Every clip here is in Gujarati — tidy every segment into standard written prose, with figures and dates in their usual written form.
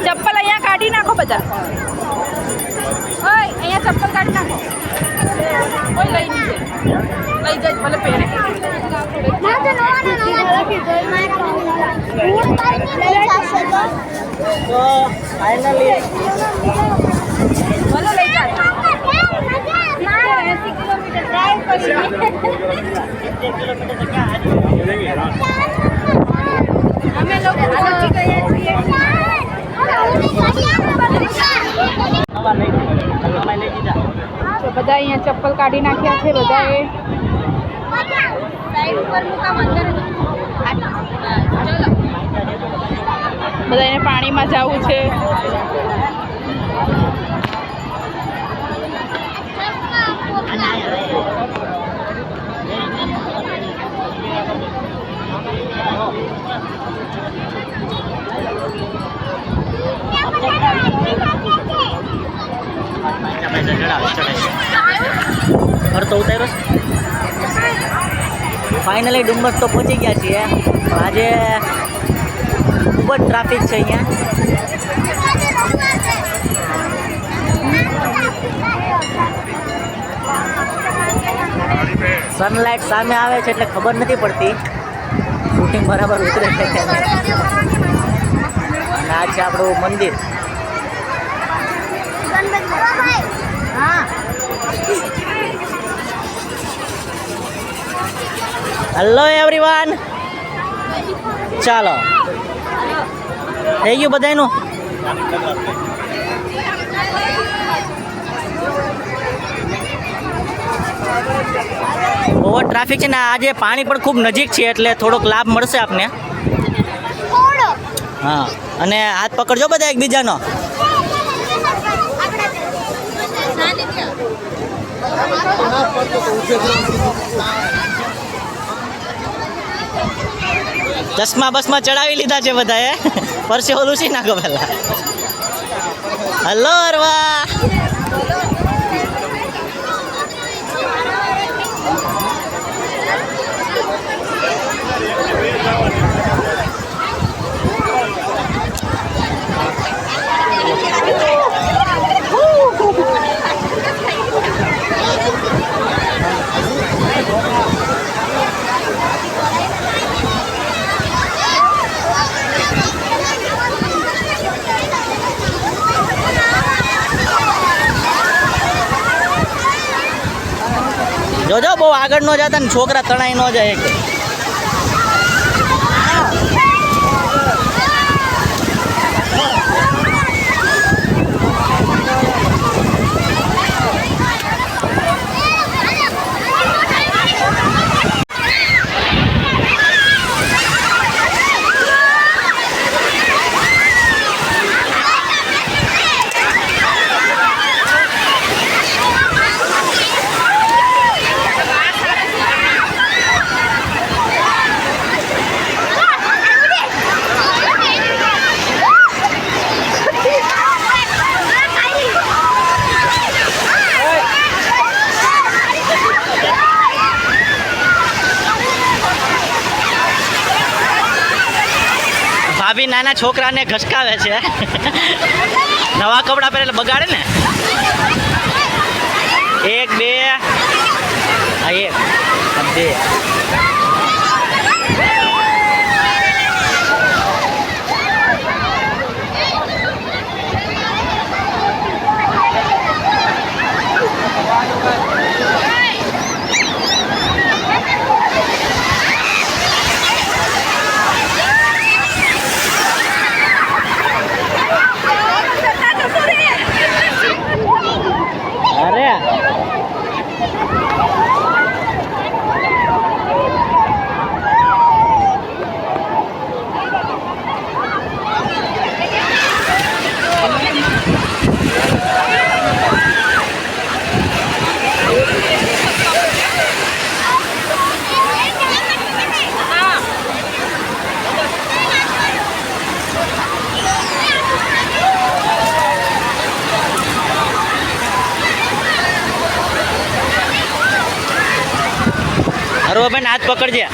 ચપ્પલ અહીંયા કાઢી નાખો બધા. ઓય અહીંયા ચપ્પલ કાઢી નાખો. કોઈ લઈ નહીં જાય. લઈ જાય ભલે પહેરે. તો ફાઇનલી ભલે લઈ જાય. 80 કિલોમીટર ડ્રાઈવ કરી. 70 કિલોમીટર તો ક્યાં અમે લોકો પહોંચી ગયા છીએ. તો બધા અહીંયા ચપ્પલ કાઢી નાખ્યા છે બધાએ. સાઈડ ઉપર મુકામ અંદર. ચલો બધાને પાણીમાં જવું છે. તો ઉતાર્યો ફાઇનલી ડુમ્મસ તો પહોંચી ગયા છીએ. આજે ખૂબ જ ટ્રાફિક છે અહીંયા. સનલાઇટ સામે આવે છે એટલે ખબર નથી પડતી શૂટિંગ બરાબર ઉતરે છે કે નહીં. અને આ છે આપણું મંદિર. હેલો એવરીવન, ચાલો થઈ ગયું બધાનું. બહુ ટ્રાફિક છે ને આજે પાણી પણ ખૂબ નજીક છે એટલે થોડોક લાભ મળશે આપને. હા, અને હાથ પકડજો બધા એકબીજાનો. ચશ્મા બસમાં ચડાવી લીધા છે બધાએ. પરસે ઓલું છે નાખો પેલા. હલો અરવા, જોજો બહુ આગળ ન જતા ને છોકરા તણાઈ ન જાય. ભાભી નાના છોકરાને ઘસકાવે છે. નવા કપડાં પહેરે એટલે બગાડે ને. 1 2 હા 1 2 અરે અરવા બેન હાથ પકડજે.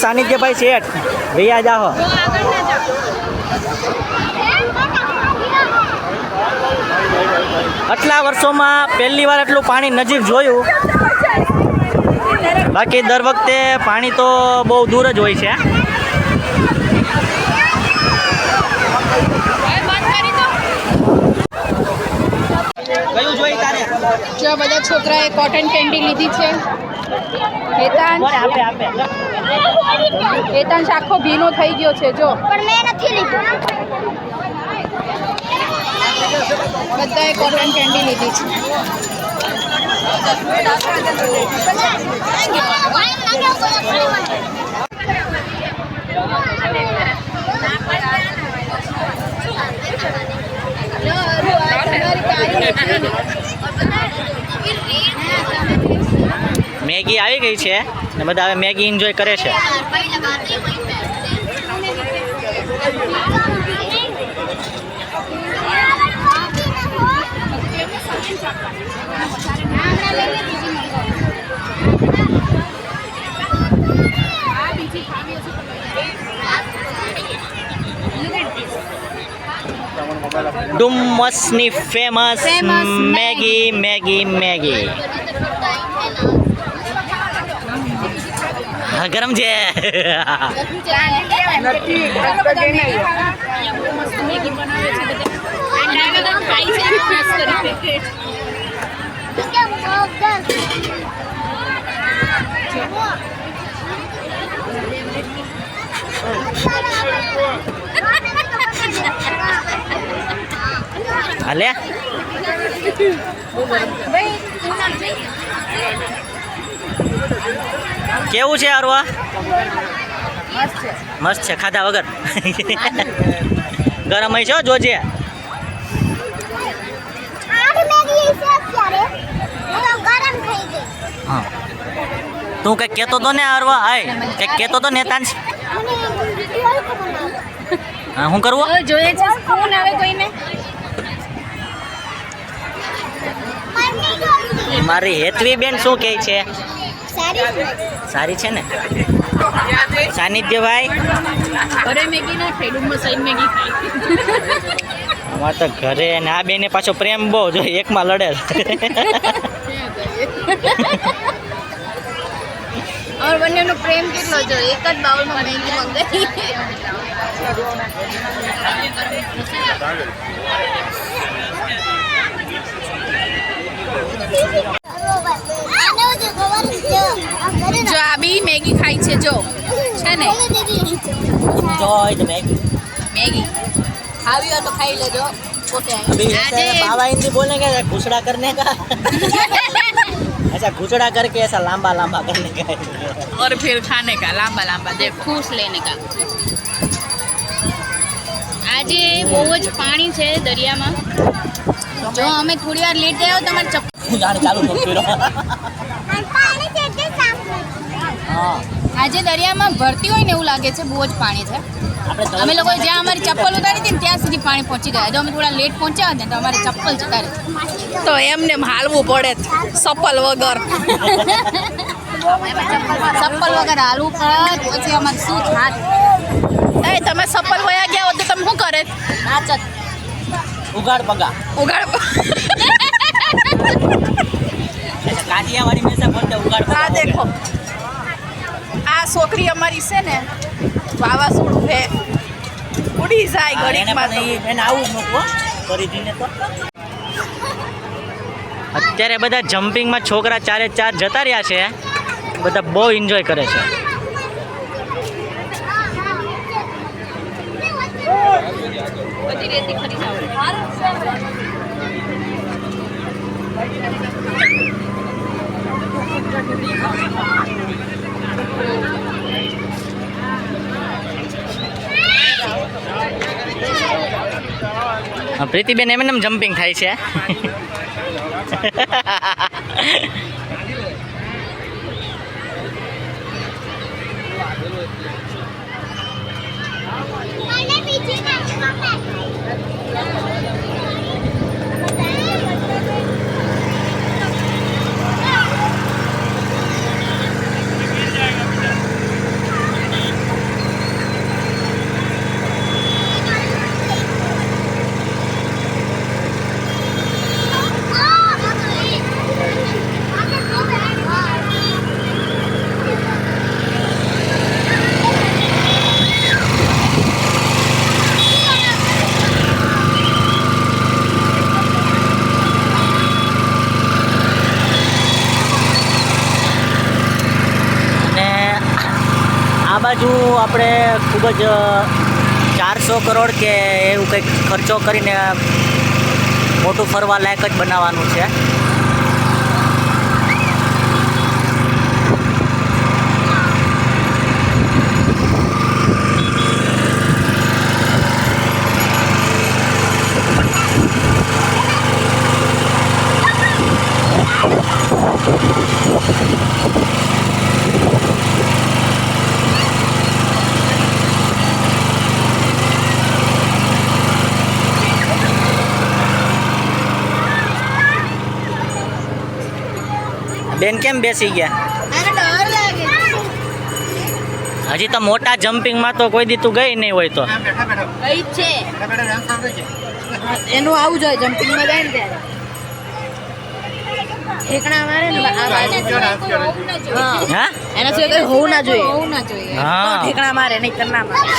સાનિધ્યભાઈ શેઠ ભૈયા જાહો. આટલા વર્ષોમાં પહેલી વાર એટલું પાણી નજીક જોયું. બાકી દર વખતે પાણી તો બહુ દૂર જ હોય છે. કયું જોઈ તારે? જો બધા છોકરાએ કોટન કેન્ડી લીધી છે. હેતાંશ આખો ભીનો થઈ ગયો છે જો. પણ મેં નથી લીધું. બધાએ કોટન કેન્ડી લીધી છે. મેગી આવી ગઈ છે ને બધા હવે મેગી એન્જોય કરે છે. ડુમસની ફેમસ મેગી મેગી મેગી. હા ગરમ છે. હાલે કેવું છે અરવા? મસ્ત છે ખાધા વગર. ગરમ હશે જોજે. હા તું કંઈક કહેતો તો ને અરવા? હાય કંઈક કહેતો તો નેતાંશ. હા શું કરવું? જોઈએ છે કોણ આવે કોઈને. મારી હેતવી બેન શું કહે છે? સારી છે ને સાનિધ્યભાઈ? અરે મેગી ના ખાઈ ડુમ્મસ સાઈડ મેગી ખાઈ. અમારે તો ઘરે ને આ બેને પાછો પ્રેમ બહુ જોઈએ એકમાં લડે. और બંનેનો પ્રેમ કેટલો જો એક જ બાઉલમાં મેગી મંગાવી. જો આ બી મેગી ખાઈ છે જો છે ને જોઈ ધ મેગી. મેગી ખાવી હોય તો ખાઈ લેજો પોતે. अभी बाबा हिंदी बोलेंगे घुसड़ा करने का. ऐसा घुसड़ा करके ऐसा लंबा लंबा करने का. और फिर खाने का लंबा लंबा देख खुश लेने का. આજે બહુ જ પાણી છે દરિયામાં. જો અમે થોડી વાર લેટ આવ્યો તમારે ચપ્પલ ચાલુ કર્યો. હા આજે દરિયામાં ભરતી હોય ને એવું લાગે છે. બહુ જ પાણી છે. અમે લોકો જ્યાં અમારી ચપ્પલ ઉતારી હતી ને ત્યાં સુધી પાણી પહોંચી ગયા. જો અમે થોડા લેટ પહોંચ્યા ને તો અમારે ચપ્પલ જતા રહે તો એમને હાલવું પડે ચપ્પલ વગર. ચપ્પલ વગર હાલવું પડે પછી અમારે શું થાત. એ તમે ચપ્પલ વયા ગયા હોત તો તમે શું કરે? નાચત ઉગાડ પગા ઉગાડ. કાઠિયાવાડી મેં બોલતે ઉગાડ પગા. આ દેખો આ છોકરી અમારી છે ને વાવાઝોડું છે ઉડી જાય ઘડીકમાં તો. એને આવું મૂકવો કરી દીને તો. અત્યારે બધા જમ્પિંગમાં છોકરા ચારે ચાર જતા રહ્યા છે. બધા બહુ એન્જોય કરે છે. બધી રેતી ખરી જાવ. પ્રીતિબેન એમ જમ્પિંગ થાય છે. આ બાજુ આપણે ખૂબ જ 400 કરોડ કે એવું કંઈક ખર્ચો કરીને મોટું ફરવા લાયક જ બનાવવાનું છે. બેન કેમ બેસી ગયા? ડર લાગે. હજી તો મોટા જમ્પિંગમાં તો કોઈ દી તું ગઈ નહીં હોય તો. કઈ છે એનું આવું જોઈએ જમ્પિંગમાં જાય ને ત્યારે ઠેકણા મારે ને હા એના સિવાય કઈ હોવું ના જોઈએ. હોવું ના જોઈએ. હા ઠેકણા મારે નહીં કરના મારે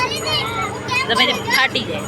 તો પછી ફાટી જાય.